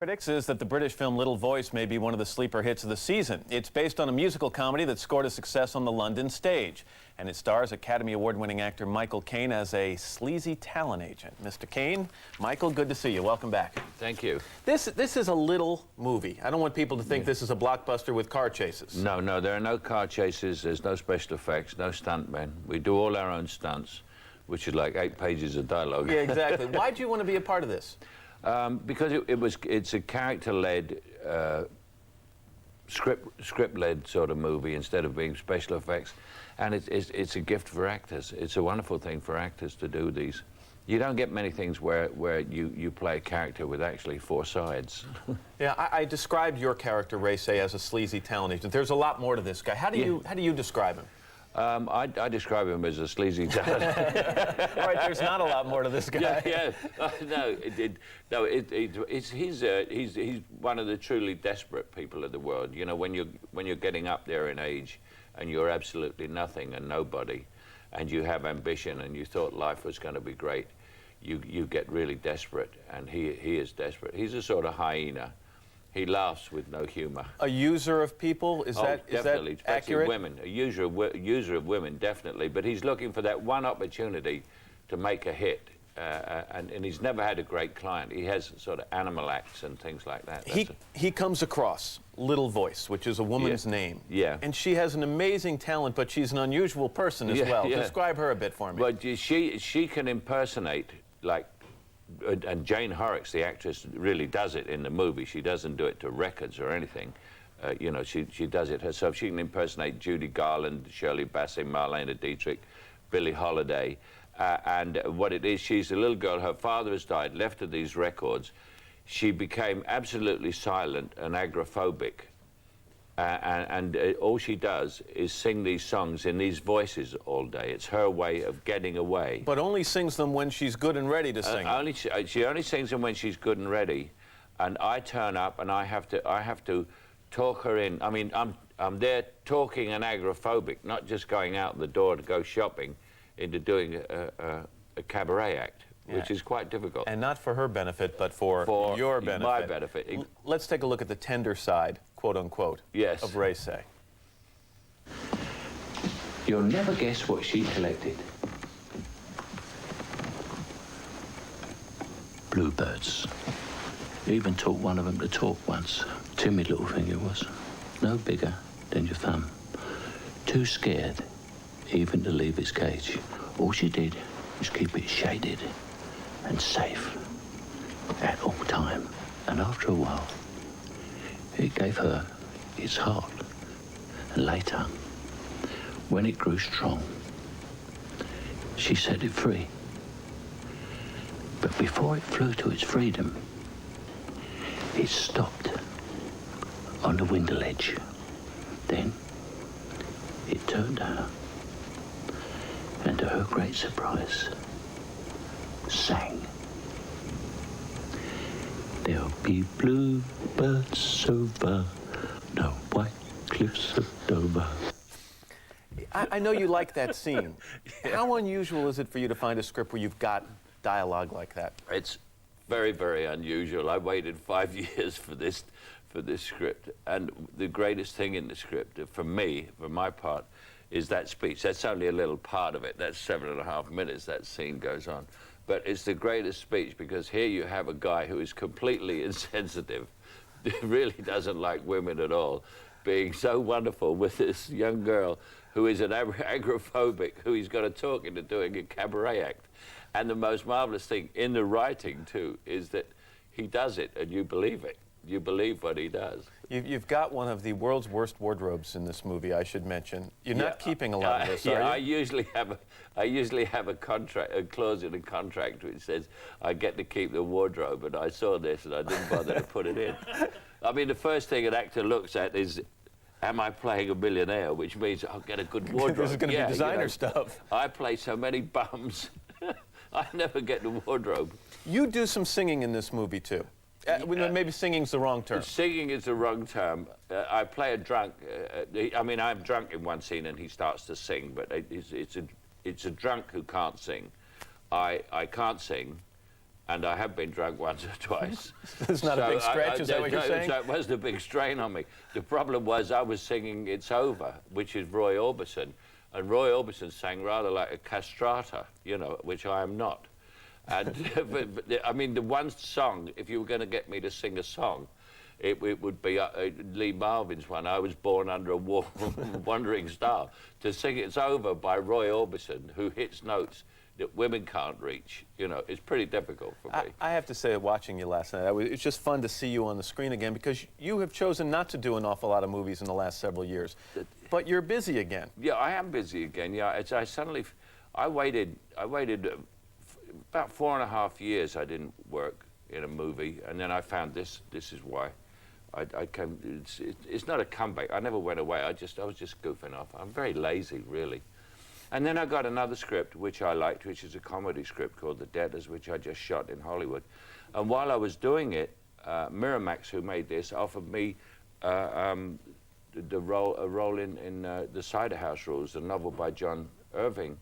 Critics is that the British film Little Voice may be one of the sleeper hits of the season. It's based on a musical comedy that scored a success on the London stage, and it stars Academy Award-winning actor Michael Caine as a sleazy talent agent. Mr. Caine, Michael, good to see you. Welcome back. Thank you. This is a little movie. I don't want people to think this is a blockbuster with car chases. No, there are no car chases. There's no special effects, no stuntmen. We do all our own stunts, which is like 8 pages of dialogue. Yeah, exactly. Why do you want to be a part of this? Because it's a character-led, script-led sort of movie instead of being special effects, and it's a gift for actors. It's a wonderful thing for actors to do these. You don't get many things where you play a character with actually 4 sides. Yeah, I described your character, Race, as a sleazy talent agent. There's a lot more to this guy. How do you describe him? I describe him as a sleazy talent. All right, there's not a lot more to this guy. He's one of the truly desperate people of the world. You know, when you're getting up there in age and you're absolutely nothing and nobody, and you have ambition and you thought life was going to be great, you get really desperate, and he is desperate. He's a sort of hyena. He laughs with no humor. A user of people? Is that accurate? Women. A user of women, definitely. But he's looking for that one opportunity to make a hit. And he's never had a great client. He has sort of animal acts and things like that. He comes across Little Voice, which is a woman's name. Yeah. And she has an amazing talent, but she's an unusual person as well. Yeah. Describe her a bit for me. Well, she can impersonate, like, and Jane Horrocks, the actress, really does it in the movie. She doesn't do it to records or anything. You know, she does it herself. She can impersonate Judy Garland, Shirley Bassey, Marlene Dietrich, Billie Holiday. And what it is, she's a little girl. Her father has died, left her these records. She became absolutely silent and agoraphobic. And all she does is sing these songs in these voices all day. It's her way of getting away. But only sings them when she's good and ready to sing. She only sings them when she's good and ready. And I turn up and I have to talk her in. I mean, I'm there talking and agoraphobic, not just going out the door to go shopping, into doing a cabaret act, which is quite difficult. And not for her benefit, but for your benefit. My benefit. Let's take a look at the tender side, quote unquote, of Race. You'll never guess what she collected. Bluebirds. Even taught one of them to talk once. Timid little thing it was. No bigger than your thumb. Too scared even to leave its cage. All she did was keep it shaded and safe at all time. And after a while, it gave her its heart. And later, when it grew strong, she set it free. But before it flew to its freedom, it stopped on the window ledge. Then it turned her, and to her great surprise, sang. There'll be bluebirds over the white cliffs of Dover. I know you like that scene. How unusual is it for you to find a script where you've got dialogue like that? It's very, very unusual. I waited 5 years for this script, and the greatest thing in the script, for me, for my part, is that speech. That's only a little part of it. That's 7.5 minutes that scene goes on. But it's the greatest speech because here you have a guy who is completely insensitive, really doesn't like women at all, being so wonderful with this young girl who is an agoraphobic, who he's got to talk into doing a cabaret act. And the most marvelous thing in the writing, too, is that he does it and you believe it. You believe what he does. You've got one of the world's worst wardrobes in this movie, I should mention. You're not keeping a lot of this, are you? I usually have a clause in a contract which says I get to keep the wardrobe, and I saw this and I didn't bother to put it in. I mean, the first thing an actor looks at is, am I playing a millionaire? Which means I'll get a good wardrobe. This is going to be designer stuff. I play so many bums. I never get the wardrobe. You do some singing in this movie, too. Maybe singing's the wrong term. Singing is the wrong term. I play a drunk. I mean, I'm drunk in one scene and he starts to sing, but it's a drunk who can't sing. I can't sing, And I have been drunk once or twice. It's not a big stretch, is that what you're saying? That wasn't a big strain on me. The problem was I was singing It's Over, which is Roy Orbison. And Roy Orbison sang rather like a castrata, you know, which I am not. And, I mean, the one song, if you were going to get me to sing a song, it would be Lee Marvin's one, I Was Born Under a Wandering Star. To sing It's Over by Roy Orbison, who hits notes that women can't reach, you know, it's pretty difficult for me. I have to say, watching you last night, it's just fun to see you on the screen again, because you have chosen not to do an awful lot of movies in the last several years. But you're busy again. Yeah, I am busy again. Yeah, I waited about 4.5 years I didn't work in a movie, and then I found this is why. I came, it's not a comeback. I never went away. I was just goofing off. I'm very lazy, really. And then I got another script, which I liked, which is a comedy script called The Debtors, which I just shot in Hollywood. And while I was doing it, Miramax, who made this, offered me a role in The Cider House Rules, a novel by John Irving,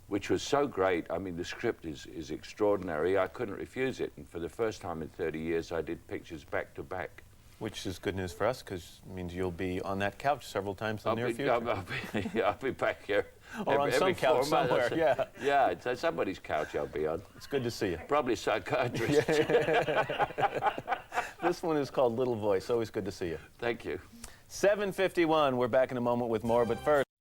which was so great. I mean, the script is extraordinary. I couldn't refuse it. And for the first time in 30 years, I did pictures back to back. Which is good news for us, because it means you'll be on that couch several times in the near future. I'll be back here. Or on some couch somewhere, yeah. Yeah, it's somebody's couch I'll be on. It's good to see you. Probably a psychiatrist. This one is called Little Voice. Always good to see you. Thank you. 7:51. We're back in a moment with more, but first.